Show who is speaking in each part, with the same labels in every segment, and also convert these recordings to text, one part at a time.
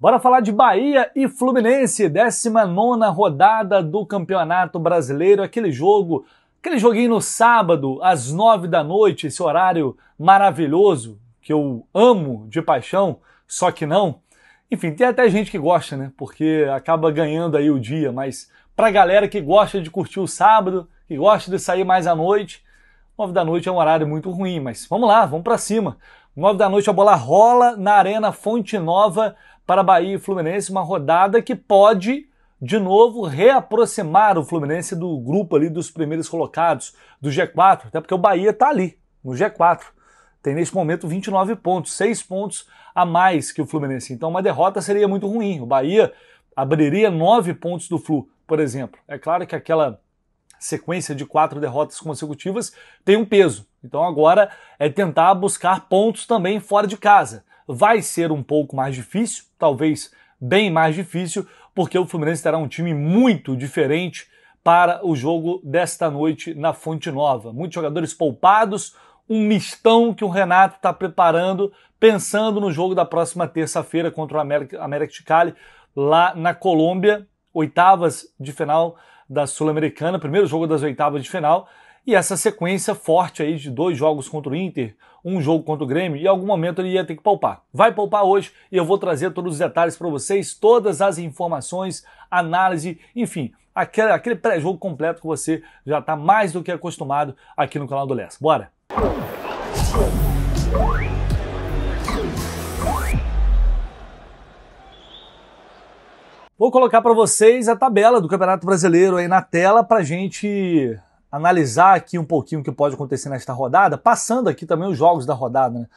Speaker 1: Bora falar de Bahia e Fluminense, 19ª rodada do Campeonato Brasileiro, aquele joguinho no sábado, às 9 da noite, esse horário maravilhoso, que eu amo de paixão, só que não. Enfim, tem até gente que gosta, né, porque acaba ganhando aí o dia, mas pra galera que gosta de curtir o sábado, que gosta de sair mais à noite, 9 da noite é um horário muito ruim, mas vamos lá, vamos pra cima. 9 da noite a bola rola na Arena Fonte Nova para Bahia e Fluminense, uma rodada que pode, de novo, reaproximar o Fluminense do grupo ali dos primeiros colocados, do G4, até porque o Bahia está ali, no G4. Tem nesse momento 29 pontos, 6 pontos a mais que o Fluminense. Então uma derrota seria muito ruim. O Bahia abriria 9 pontos do Flu, por exemplo. É claro que aquela sequência de 4 derrotas consecutivas tem um peso. Então agora é tentar buscar pontos também fora de casa. Vai ser um pouco mais difícil, talvez bem mais difícil, porque o Fluminense terá um time muito diferente para o jogo desta noite na Fonte Nova. Muitos jogadores poupados, um mistão que o Renato está preparando, pensando no jogo da próxima terça-feira contra o América de Cali, lá na Colômbia, oitavas de final da Sul-Americana, primeiro jogo das oitavas de final, e essa sequência forte aí de 2 jogos contra o Inter, um jogo contra o Grêmio, e em algum momento ele ia ter que poupar. Vai poupar hoje e eu vou trazer todos os detalhes para vocês, todas as informações, análise, enfim, aquele pré-jogo completo que você já está mais do que acostumado aqui no canal do Lessa. Bora! Vou colocar para vocês a tabela do Campeonato Brasileiro aí na tela para a gente analisar aqui um pouquinho o que pode acontecer nesta rodada, passando aqui também os jogos da rodada, né?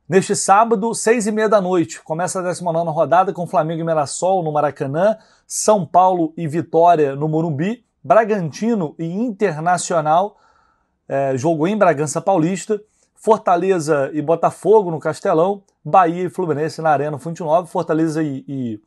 Speaker 1: Neste sábado, 6h30 da noite, começa a 19ª rodada com Flamengo e Mirassol no Maracanã, São Paulo e Vitória no Morumbi, Bragantino e Internacional, jogo em Bragança Paulista, Fortaleza e Botafogo no Castelão, Bahia e Fluminense na Arena Fonte Nova, Fortaleza e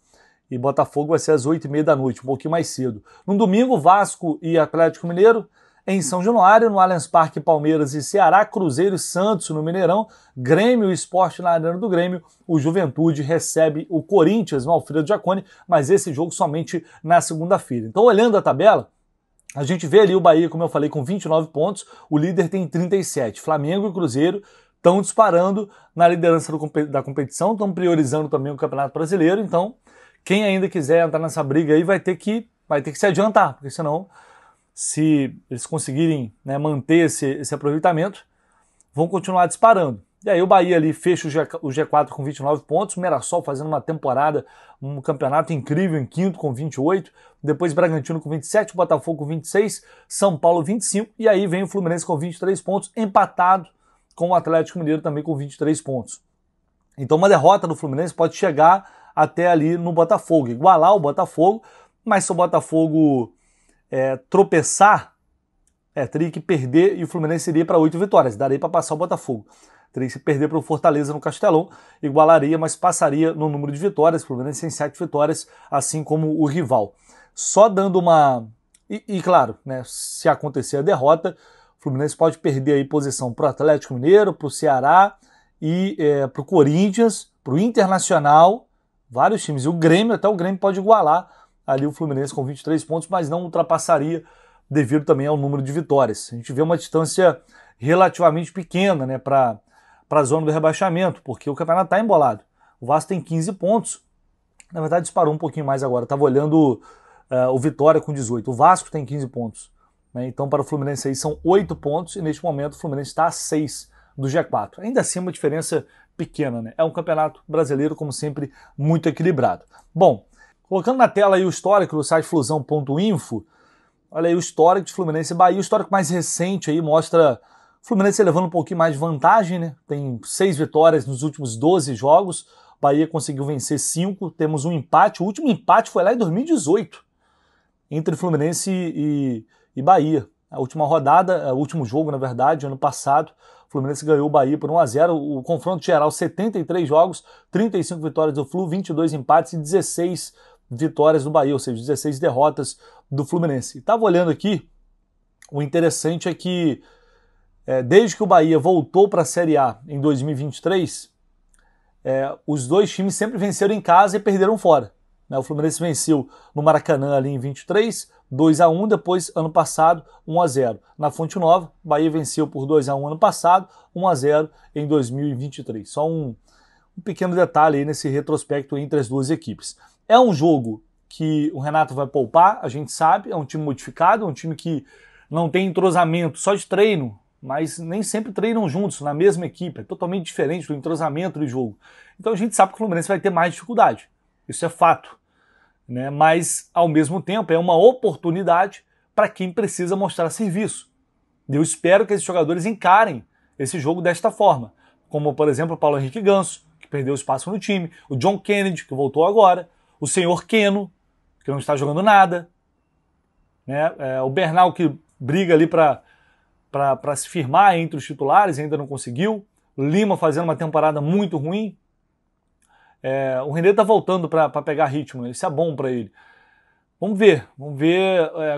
Speaker 1: Botafogo vai ser às 8h30 da noite, um pouquinho mais cedo. No domingo, Vasco e Atlético Mineiro, em São Januário, no Allianz Parque, Palmeiras e Ceará, Cruzeiro e Santos no Mineirão, Grêmio e Sport na Arena do Grêmio, o Juventude recebe o Corinthians no Alfredo Jaconi, mas esse jogo somente na segunda-feira. Então, olhando a tabela, a gente vê ali o Bahia, como eu falei, com 29 pontos, o líder tem 37. Flamengo e Cruzeiro estão disparando na liderança da competição, estão priorizando também o Campeonato Brasileiro, então quem ainda quiser entrar nessa briga aí vai ter que se adiantar, porque senão, se eles conseguirem, né, manter esse aproveitamento, vão continuar disparando. E aí o Bahia ali fecha o G4 com 29 pontos, o Mirassol fazendo uma temporada, um campeonato incrível em quinto com 28, depois Bragantino com 27, Botafogo com 26, São Paulo 25, e aí vem o Fluminense com 23 pontos, empatado com o Atlético Mineiro também com 23 pontos. Então uma derrota do Fluminense pode chegar até ali no Botafogo, igualar o Botafogo, mas se o Botafogo tropeçar, teria que perder e o Fluminense iria para 8 vitórias, daria para passar o Botafogo. Teria que perder para o Fortaleza no Castelão, igualaria, mas passaria no número de vitórias, o Fluminense tem 7 vitórias, assim como o rival. Só dando uma... E claro, né, se acontecer a derrota, o Fluminense pode perder aí posição para o Atlético Mineiro, para o Ceará e para o Corinthians, para o Internacional, vários times. E o Grêmio, até o Grêmio pode igualar ali o Fluminense com 23 pontos, mas não ultrapassaria devido também ao número de vitórias. A gente vê uma distância relativamente pequena, né, para a zona do rebaixamento, porque o campeonato está embolado. O Vasco tem 15 pontos, na verdade disparou um pouquinho mais agora, estava olhando o Vitória com 18. O Vasco tem 15 pontos, né, então para o Fluminense aí são 8 pontos e neste momento o Fluminense está a 6 do G4. Ainda assim uma diferença pequena, né? É um campeonato brasileiro, como sempre, muito equilibrado. Bom, colocando na tela aí o histórico do site flusão.info, olha aí o histórico de Fluminense e Bahia, o histórico mais recente aí mostra o Fluminense levando um pouquinho mais de vantagem, né? Tem 6 vitórias nos últimos 12 jogos, Bahia conseguiu vencer 5, temos um empate, o último empate foi lá em 2018, entre Fluminense e Bahia. A última rodada, o último jogo, na verdade, ano passado, o Fluminense ganhou o Bahia por 1-0, o confronto geral, 73 jogos, 35 vitórias do Flu, 22 empates e 16 vitórias do Bahia, ou seja, 16 derrotas do Fluminense. Estava olhando aqui, o interessante é que desde que o Bahia voltou para a Série A em 2023, os dois times sempre venceram em casa e perderam fora. O Fluminense venceu no Maracanã ali em 23, 2-1, depois ano passado 1-0. Na Fonte Nova, Bahia venceu por 2-1 ano passado, 1-0 em 2023. Só um pequeno detalhe aí nesse retrospecto entre as duas equipes. É um jogo que o Renato vai poupar, a gente sabe, é um time modificado, é um time que não tem entrosamento só de treino, mas nem sempre treinam juntos na mesma equipe, é totalmente diferente do entrosamento do jogo. Então a gente sabe que o Fluminense vai ter mais dificuldade, isso é fato, né? Mas ao mesmo tempo é uma oportunidade para quem precisa mostrar serviço. Eu espero que esses jogadores encarem esse jogo desta forma, como por exemplo o Paulo Henrique Ganso, que perdeu espaço no time, o John Kennedy, que voltou agora, o senhor Keno, que não está jogando nada, né? O Bernal, que briga ali para se firmar entre os titulares, ainda não conseguiu. O Lima fazendo uma temporada muito ruim. O René está voltando para pegar ritmo, isso é bom para ele. Vamos ver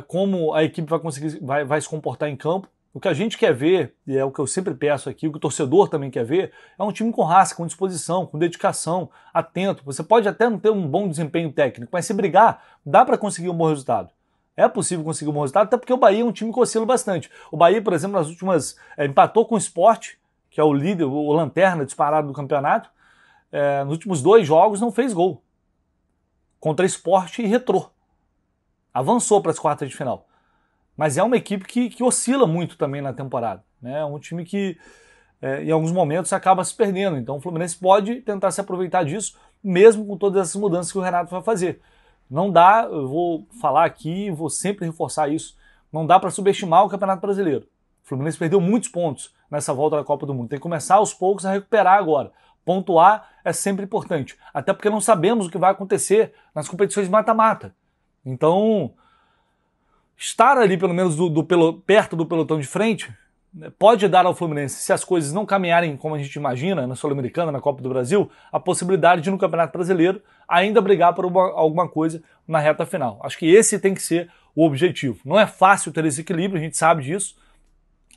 Speaker 1: como a equipe vai conseguir, vai se comportar em campo. O que a gente quer ver, e é o que eu sempre peço aqui, o que o torcedor também quer ver, é um time com raça, com disposição, com dedicação, atento. Você pode até não ter um bom desempenho técnico, mas se brigar, dá para conseguir um bom resultado. É possível conseguir um bom resultado, até porque o Bahia é um time que oscila bastante. O Bahia, por exemplo, nas últimas... empatou com o Sport, que é o líder, o lanterna disparado do campeonato. Nos últimos 2 jogos não fez gol. Contra Sport e Retrô. Avançou para as quartas de final. Mas é uma equipe que oscila muito também na temporada. Né? É um time que, em alguns momentos, acaba se perdendo. Então o Fluminense pode tentar se aproveitar disso, mesmo com todas essas mudanças que o Renato vai fazer. Não dá, eu vou falar aqui, vou sempre reforçar isso, não dá para subestimar o Campeonato Brasileiro. O Fluminense perdeu muitos pontos nessa volta da Copa do Mundo. Tem que começar aos poucos a recuperar agora. Pontuar é sempre importante, até porque não sabemos o que vai acontecer nas competições de mata-mata. Então, estar ali pelo menos perto do pelotão de frente pode dar ao Fluminense, se as coisas não caminharem como a gente imagina, na Sul-Americana, na Copa do Brasil, a possibilidade de no Campeonato Brasileiro ainda brigar por alguma coisa na reta final. Acho que esse tem que ser o objetivo. Não é fácil ter esse equilíbrio, a gente sabe disso.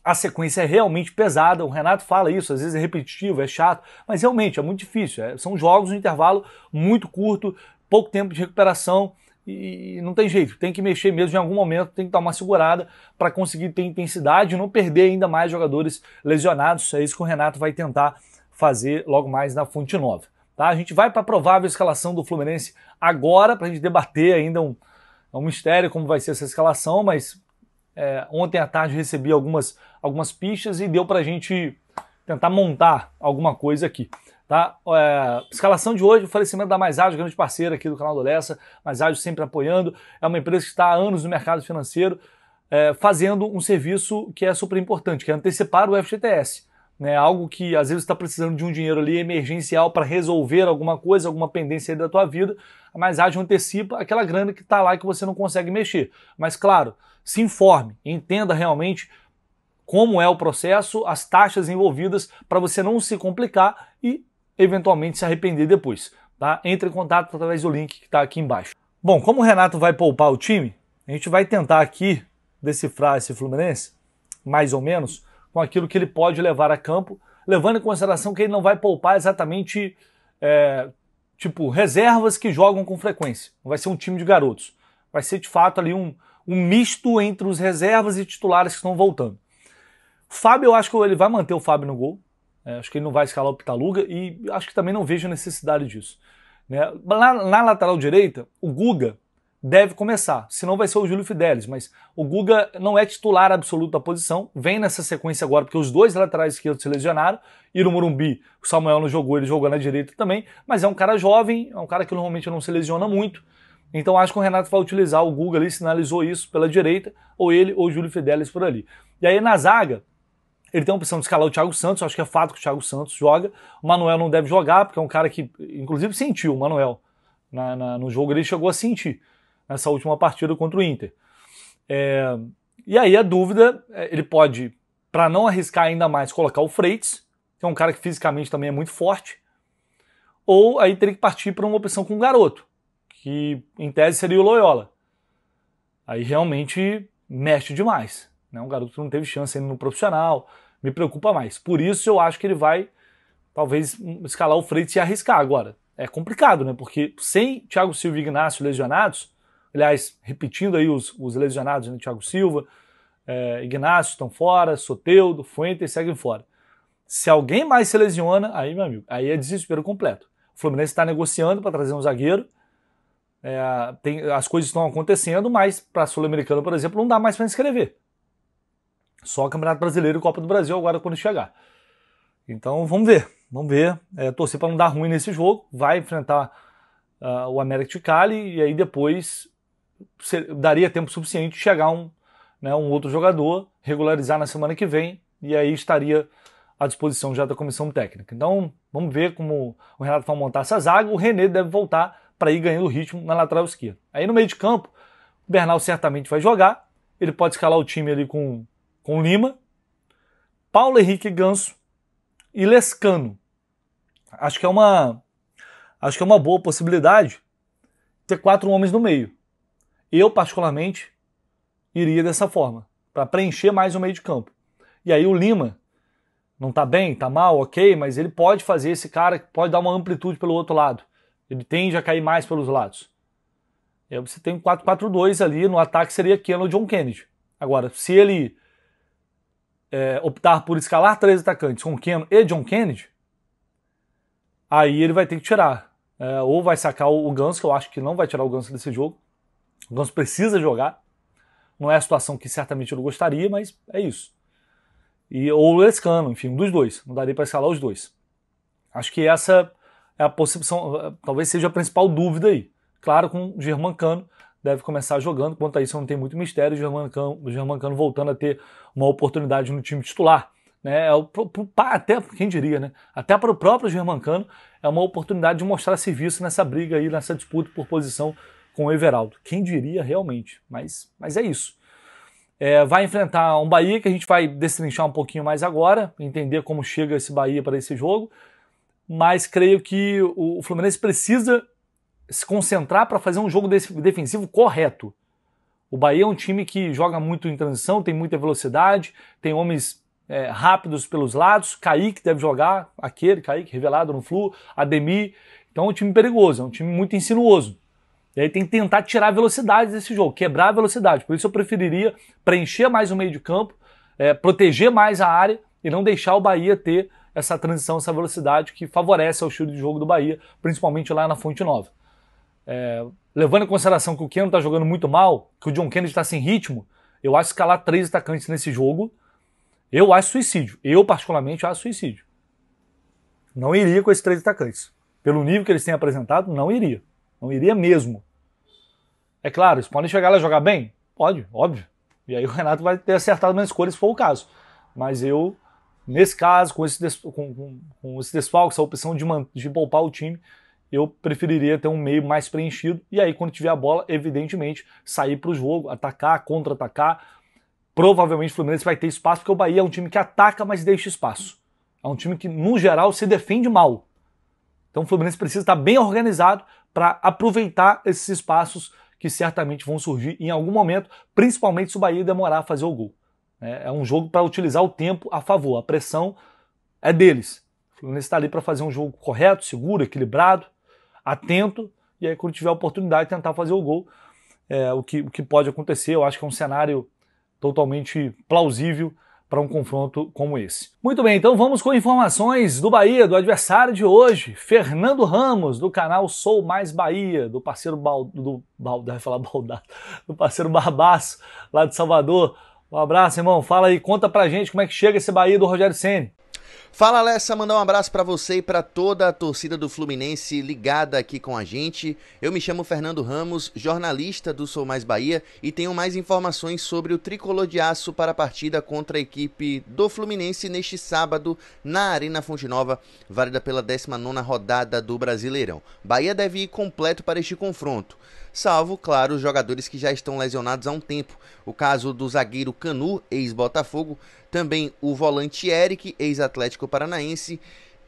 Speaker 1: A sequência é realmente pesada, o Renato fala isso, às vezes é repetitivo, é chato, mas realmente é muito difícil. São jogos no intervalo muito curto, pouco tempo de recuperação, e não tem jeito, tem que mexer mesmo em algum momento, tem que dar uma segurada para conseguir ter intensidade e não perder ainda mais jogadores lesionados. É isso que o Renato vai tentar fazer logo mais na Fonte Nova. Tá? A gente vai para a provável escalação do Fluminense agora, para a gente debater ainda é um mistério como vai ser essa escalação, mas ontem à tarde recebi algumas pistas e deu para a gente tentar montar alguma coisa aqui. Tá? Escalação de hoje, o falecimento da Mais Ágil, grande parceira aqui do canal do Lessa. Mais Ágil sempre apoiando, é uma empresa que está há anos no mercado financeiro, fazendo um serviço que é super importante, que é antecipar o FGTS. Né? Algo que às vezes está precisando de um dinheiro ali emergencial para resolver alguma coisa, alguma pendência aí da tua vida. A Mais Ágil antecipa aquela grana que está lá e que você não consegue mexer. Mas claro, se informe, entenda realmente como é o processo, as taxas envolvidas, para você não se complicar e eventualmente se arrepender depois. Tá? Entre em contato através do link que está aqui embaixo. Bom, como o Renato vai poupar o time, a gente vai tentar aqui decifrar esse Fluminense, mais ou menos, com aquilo que ele pode levar a campo, levando em consideração que ele não vai poupar exatamente reservas que jogam com frequência. Não vai ser um time de garotos. Vai ser de fato ali um misto entre os reservas e titulares que estão voltando. Fábio, eu acho que ele vai manter o Fábio no gol. Acho que ele não vai escalar o Pitaluga e acho que também não vejo necessidade disso. Né? Na lateral direita, o Guga deve começar, senão vai ser o Júlio Fidelis, mas o Guga não é titular absoluto da posição, vem nessa sequência agora porque os dois laterais esquerdos se lesionaram, e no Morumbi o Samuel não jogou, ele jogou na direita também, mas é um cara jovem, é um cara que normalmente não se lesiona muito, então acho que o Renato vai utilizar o Guga ali, sinalizou isso pela direita, ou ele ou o Júlio Fidelis por ali. E aí na zaga, ele tem a opção de escalar o Thiago Santos, acho que é fato que o Thiago Santos joga. O Manuel não deve jogar, porque é um cara que, inclusive, sentiu o Manuel. No jogo ele chegou a sentir, nessa última partida contra o Inter. E aí a dúvida, ele pode, para não arriscar ainda mais, colocar o Freitas, que é um cara que fisicamente também é muito forte, ou aí teria que partir para uma opção com o garoto, que em tese seria o Loyola. Aí realmente mexe demais. Um garoto que não teve chance ainda no profissional, me preocupa mais. Por isso eu acho que ele vai talvez escalar o Freitas e arriscar. Agora, é complicado, né? Porque sem Thiago Silva e Ignacio lesionados, aliás, repetindo aí os lesionados, né? Thiago Silva, Ignacio estão fora, Soteldo, Fuentes seguem fora. Se alguém mais se lesiona, aí, meu amigo, aí é desespero completo. O Fluminense está negociando para trazer um zagueiro, as coisas estão acontecendo, mas para a Sul-Americana, por exemplo, não dá mais para inscrever. Só Campeonato Brasileiro e Copa do Brasil agora quando chegar. Então vamos ver. Torcer para não dar ruim nesse jogo. Vai enfrentar o América de Cali e aí depois daria tempo suficiente de chegar um outro jogador, regularizar na semana que vem e aí estaria à disposição já da comissão técnica. Então vamos ver como o Renato vai montar essa zaga. O René deve voltar para ir ganhando ritmo na lateral esquerda. Aí no meio de campo, o Bernal certamente vai jogar. Ele pode escalar o time ali com Lima, Paulo Henrique Ganso e Lescano. Acho que é uma boa possibilidade ter 4 homens no meio. Eu, particularmente, iria dessa forma, para preencher mais o meio de campo. E aí o Lima não tá bem, tá mal, ok, mas ele pode fazer esse cara que pode dar uma amplitude pelo outro lado. Ele tende a cair mais pelos lados. E aí você tem um 4-4-2 ali, no ataque seria Keno ou John Kennedy. Agora, se ele optar por escalar 3 atacantes com Keno e John Kennedy, aí ele vai ter que tirar. Ou vai sacar o Ganso, que eu acho que não vai tirar o Ganso desse jogo. O Ganso precisa jogar. Não é a situação que certamente eu não gostaria, mas é isso. Ou o Lescano, enfim, um dos dois. Não daria para escalar os dois. Acho que essa é a possibilidade, talvez seja a principal dúvida aí. Claro, com o Germancano deve começar jogando. Quanto a isso, não tem muito mistério. O Germancano voltando a ter uma oportunidade no time titular. Né? Até, quem diria, né? Até para o próprio Germancano é uma oportunidade de mostrar serviço nessa briga aí, nessa disputa por posição com o Everaldo. Quem diria realmente? Mas é isso. Vai enfrentar um Bahia que a gente vai destrinchar um pouquinho mais agora, entender como chega esse Bahia para esse jogo. Mas creio que o Fluminense precisa se concentrar para fazer um jogo defensivo correto. O Bahia é um time que joga muito em transição, tem muita velocidade, tem homens rápidos pelos lados. Kaique deve jogar, Kaique revelado no Flu, Ademir. Então é um time perigoso, é um time muito insinuoso. E aí tem que tentar tirar a velocidade desse jogo, quebrar a velocidade. Por isso eu preferiria preencher mais o meio de campo, proteger mais a área e não deixar o Bahia ter essa transição, essa velocidade que favorece ao estilo de jogo do Bahia, principalmente lá na Fonte Nova. Levando em consideração que o Keno está jogando muito mal, que o John Kennedy está sem ritmo, eu acho que escalar 3 atacantes nesse jogo, eu acho suicídio. Eu, particularmente, acho suicídio. Não iria com esses 3 atacantes. Pelo nível que eles têm apresentado, não iria. Não iria mesmo. É claro, eles podem chegar lá e jogar bem? Pode, óbvio. E aí o Renato vai ter acertado na escolha se for o caso. Mas eu, nesse caso, com esse desfalque, essa opção de poupar o time, eu preferiria ter um meio mais preenchido. E aí, quando tiver a bola, evidentemente, sair para o jogo, atacar, contra-atacar. Provavelmente o Fluminense vai ter espaço, porque o Bahia é um time que ataca, mas deixa espaço. É um time que, no geral, se defende mal. Então o Fluminense precisa estar bem organizado para aproveitar esses espaços que certamente vão surgir em algum momento, principalmente se o Bahia demorar a fazer o gol. É um jogo para utilizar o tempo a favor. A pressão é deles. O Fluminense está ali para fazer um jogo correto, seguro, equilibrado, atento, e aí quando tiver a oportunidade tentar fazer o gol. O que pode acontecer, eu acho que é um cenário totalmente plausível para um confronto como esse. Muito bem, então vamos com informações do Bahia, do adversário de hoje, Fernando Ramos, do canal Sou Mais Bahia, do parceiro do parceiro Barbaço, lá de Salvador. Um abraço, irmão. Fala aí, conta pra gente como é que chega esse Bahia do Rogério Ceni.
Speaker 2: Fala, Alessa, mandar um abraço pra você e pra toda a torcida do Fluminense ligada aqui com a gente. Eu me chamo Fernando Ramos, jornalista do Sou Mais Bahia, e tenho mais informações sobre o tricolor de aço para a partida contra a equipe do Fluminense neste sábado na Arena Fonte Nova, válida pela 19ª rodada do Brasileirão. Bahia deve ir completo para este confronto, salvo, claro, os jogadores que já estão lesionados há um tempo. O caso do zagueiro Canu, ex-Botafogo, também o volante Eric, ex-Atlético Paranaense,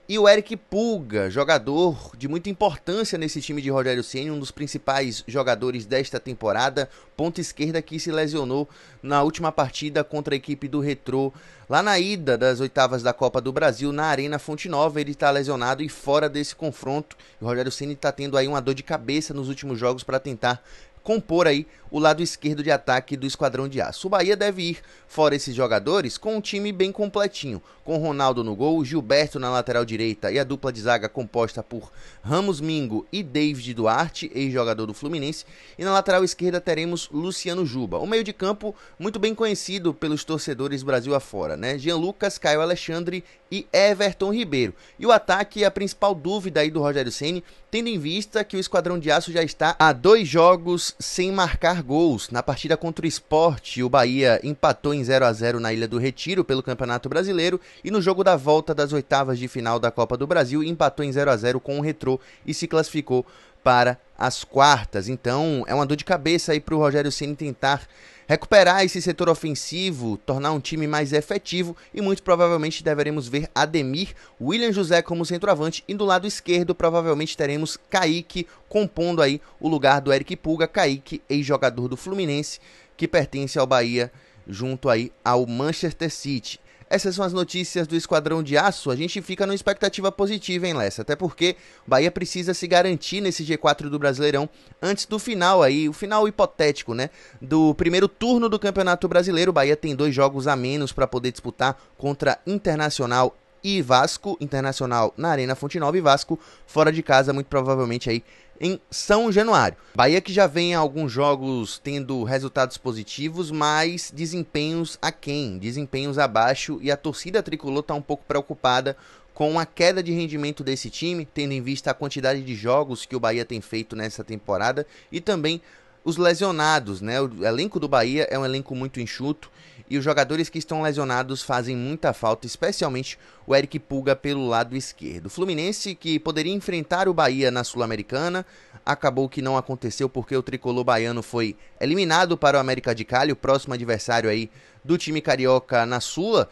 Speaker 2: E o Eric Pulga, jogador de muita importância nesse time de Rogério Ceni, um dos principais jogadores desta temporada, ponta esquerda que se lesionou na última partida contra a equipe do Retrô, lá na ida das oitavas da Copa do Brasil, na Arena Fonte Nova. Ele está lesionado e fora desse confronto. O Rogério Ceni está tendo aí uma dor de cabeça nos últimos jogos para tentar compor aí o lado esquerdo de ataque do Esquadrão de Aço. O Bahia deve ir, fora esses jogadores, com um time bem completinho, com Ronaldo no gol, Gilberto na lateral direita e a dupla de zaga composta por Ramos Mingo e David Duarte, ex-jogador do Fluminense, e na lateral esquerda teremos Luciano Juba. O meio de campo muito bem conhecido pelos torcedores Brasil afora, né? Jean Lucas, Caio Alexandre e Everton Ribeiro. E o ataque é a principal dúvida aí do Rogério Ceni, tendo em vista que o Esquadrão de Aço já está a 2 jogos sem marcar gols. Na partida contra o Sport, o Bahia empatou em 0-0 na Ilha do Retiro pelo Campeonato Brasileiro, e no jogo da volta das oitavas de final da Copa do Brasil empatou em 0-0 com o Retrô e se classificou para as quartas. Então é uma dor de cabeça aí para o Rogério Ceni tentar recuperar esse setor ofensivo, tornar um time mais efetivo, e muito provavelmente deveremos ver Ademir, William José como centroavante, e do lado esquerdo provavelmente teremos Kaique compondo aí o lugar do Eric Pulga. Kaique, ex-jogador do Fluminense, que pertence ao Bahia junto aí ao Manchester City. Essas são as notícias do Esquadrão de Aço. A gente fica numa expectativa positiva, hein, Lessa? Até porque o Bahia precisa se garantir nesse G4 do Brasileirão antes do final aí, o final hipotético, né, do primeiro turno do Campeonato Brasileiro. O Bahia tem 2 jogos a menos para poder disputar contra Internacional e Vasco. Internacional na Arena Fonte Nova e Vasco fora de casa, muito provavelmente aí em São Januário. Bahia que já vem em alguns jogos tendo resultados positivos, mas desempenhos aquém, desempenhos abaixo, e a torcida tricolor está um pouco preocupada com a queda de rendimento desse time, tendo em vista a quantidade de jogos que o Bahia tem feito nessa temporada e também os lesionados, né? O elenco do Bahia é um elenco muito enxuto e os jogadores que estão lesionados fazem muita falta, especialmente o Eric Pulga pelo lado esquerdo. O Fluminense, que poderia enfrentar o Bahia na Sul-Americana, acabou que não aconteceu porque o tricolor baiano foi eliminado para o América de Cali, o próximo adversário aí do time carioca na Sula.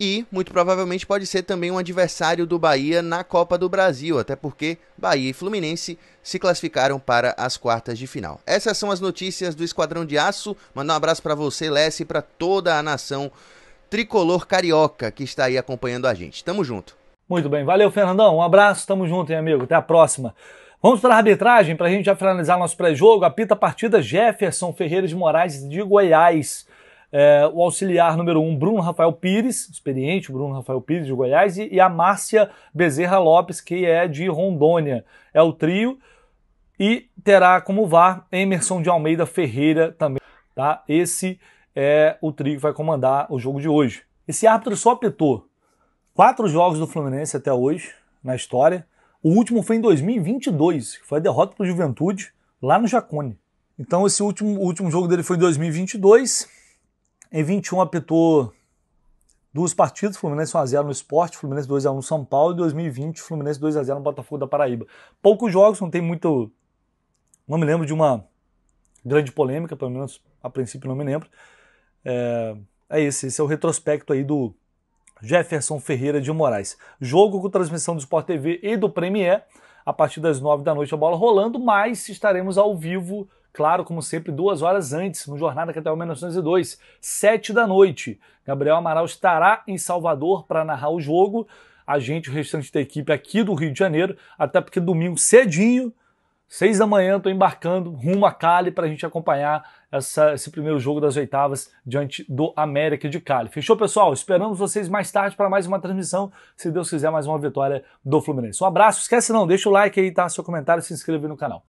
Speaker 2: E, muito provavelmente, pode ser também um adversário do Bahia na Copa do Brasil, até porque Bahia e Fluminense se classificaram para as quartas de final. Essas são as notícias do Esquadrão de Aço. Mandar um abraço para você, Lessie, e para toda a nação tricolor carioca que está aí acompanhando a gente. Tamo junto.
Speaker 1: Muito bem, valeu, Fernandão. Um abraço, tamo junto, hein, amigo. Até a próxima. Vamos para a arbitragem, para a gente já finalizar nosso pré-jogo. Apita a partida Jefferson Ferreira de Moraes de Goiás. O auxiliar número 1, Bruno Rafael Pires, experiente Bruno Rafael Pires de Goiás, e a Márcia Bezerra Lopes, que é de Rondônia. É o trio, e terá como VAR Emerson de Almeida Ferreira também. Tá? Esse é o trio que vai comandar o jogo de hoje. Esse árbitro só apitou 4 jogos do Fluminense até hoje, na história. O último foi em 2022, que foi a derrota para o Juventude, lá no Jacone. Então esse último jogo dele foi em 2022. Em 21 apitou 2 partidas, Fluminense 1-0 no Sport, Fluminense 2-1 no São Paulo, e 2020 Fluminense 2-0 no Botafogo da Paraíba. Poucos jogos, não tem muito... Não me lembro de uma grande polêmica, pelo menos a princípio não me lembro. Esse é o retrospecto aí do Jefferson Ferreira de Moraes. Jogo com transmissão do Sport TV e do Premier, a partir das 9 da noite a bola rolando, mas estaremos ao vivo, claro, como sempre, 2 horas antes, no Jornada Capital 1902, 7 da noite. Gabriel Amaral estará em Salvador para narrar o jogo. A gente, o restante da equipe aqui do Rio de Janeiro, até porque domingo cedinho, 6 da manhã, estou embarcando rumo a Cali para a gente acompanhar esse primeiro jogo das oitavas diante do América de Cali. Fechou, pessoal? Esperamos vocês mais tarde para mais uma transmissão, se Deus quiser, mais uma vitória do Fluminense. Um abraço, esquece não, deixa o like aí, tá? Seu comentário e se inscreva no canal.